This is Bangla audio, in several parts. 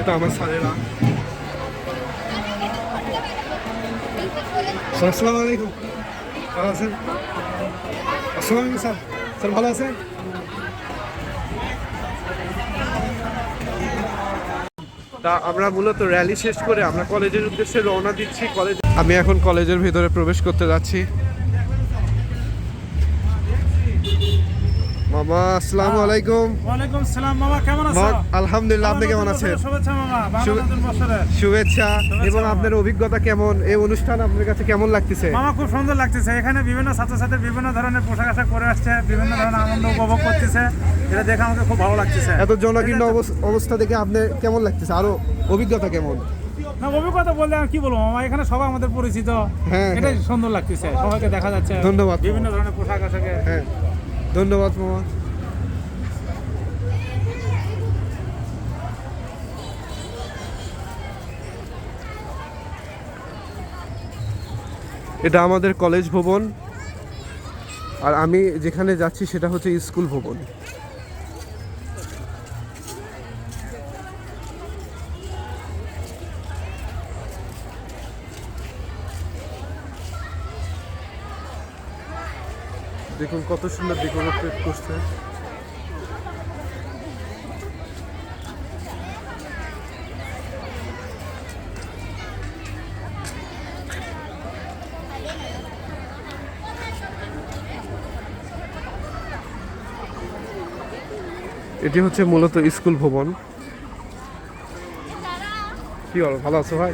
তো আমার স্যারেরা। আসসালামু আলাইকুম, ভালো আছেন? আসসালামু আলাইকুম স্যার, স্যার ভালো আছেন? তা আমরা মূলত র্যালি শেষ করে আমরা কলেজের উদ্দেশ্যে রওনা দিচ্ছি। আমি এখন কলেজের ভিতরে প্রবেশ করতে যাচ্ছি। মামা আসসালামু আলাইকুম। ওয়ালাইকুম সালাম মামা, কেমন আছো? আলহামদুলিল্লাহ, আপনি কেমন আছেন? শুভেচ্ছা মামা, বাংলা নতুন বছরে শুভেচ্ছা। এবং আপনার অভিজ্ঞতা কেমন? এই অনুষ্ঠান আপনার কাছে কেমন লাগতেছে? মামা খুব সুন্দর লাগতেছে। এখানে বিভিন্ন ছাত্রছাত্রী বিভিন্ন ধরনের পোশাক আশাক পরে আসছে, বিভিন্ন ধরনের আনন্দ উপভোগ করতেছে। এটা দেখে আমাকে খুব ভালো লাগতেছে। এত জনকীর্ণ অবস্থা দেখে আপনার কেমন লাগতেছে? আরো অভিজ্ঞতা কেমন? না, অভিজ্ঞতা বলতে আমি কি বলবো মামা, এখানে সবাই আমাদের পরিচিত। হ্যাঁ, এটাই সুন্দর লাগতেছে, সবাইকে দেখা যাচ্ছে। ধন্যবাদ। বিভিন্ন ধরনের পোশাক আশাকে। হ্যাঁ, ধন্যবাদ মামা। এটা আমাদের কলেজ ভবন, আর আমি যেখানে যাচ্ছি সেটা হচ্ছে স্কুল ভবন। দেখুন কত সুন্দর ডেকোরেট করছে। এটি হচ্ছে মূলত স্কুল ভবন। কি বলো, ভালো আছো ভাই?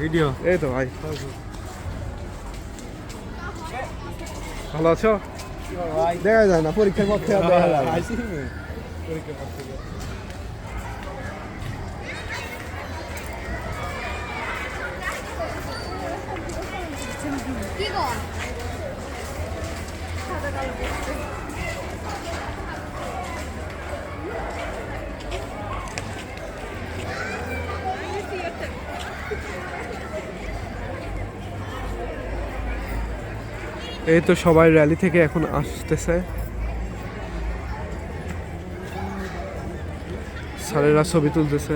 ভিডিও এই তো ভাই, ভালো আছো? দেখা যায় না, পরীক্ষার পর থেকে দেখা যায় না। এই তো সবাই র্যালি থেকে এখন আসতেছে, স্যারেরা ছবি তুলতেছে।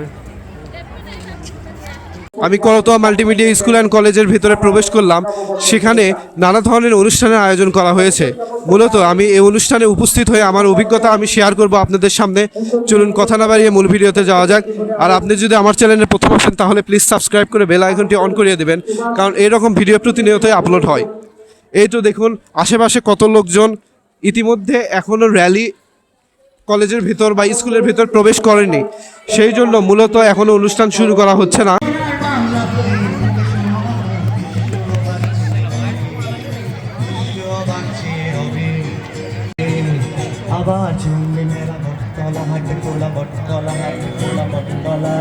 আমি করতোয়া মাল্টিমিডিয়া স্কুল অ্যান্ড কলেজের ভিতরে প্রবেশ করলাম। সেখানে নানা ধরনের অনুষ্ঠানের আয়োজন করা হয়েছে। মূলত আমি এই অনুষ্ঠানে উপস্থিত হয়ে আমার অভিজ্ঞতা আমি শেয়ার করব আপনাদের সামনে। চলুন কথা না বাড়িয়ে মূল ভিডিওতে যাওয়া যাক। আর আপনি যদি আমার চ্যানেলে প্রথম আসেন তাহলে প্লিজ সাবস্ক্রাইব করে বেল আইকনটি অন করিয়ে দেবেন, কারণ এইরকম ভিডিও প্রতিনিয়তই আপলোড হয়। এই তো দেখুন আশেপাশে কত লোকজন। ইতিমধ্যে এখনও র্যালি কলেজের ভিতর বা স্কুলের ভিতর প্রবেশ করেনি, সেই জন্য মূলত এখনও অনুষ্ঠান শুরু করা হচ্ছে না। আবার চুমবে মেরা মটকলা হাট কোলা মটকলা হাট কোলা মটকলা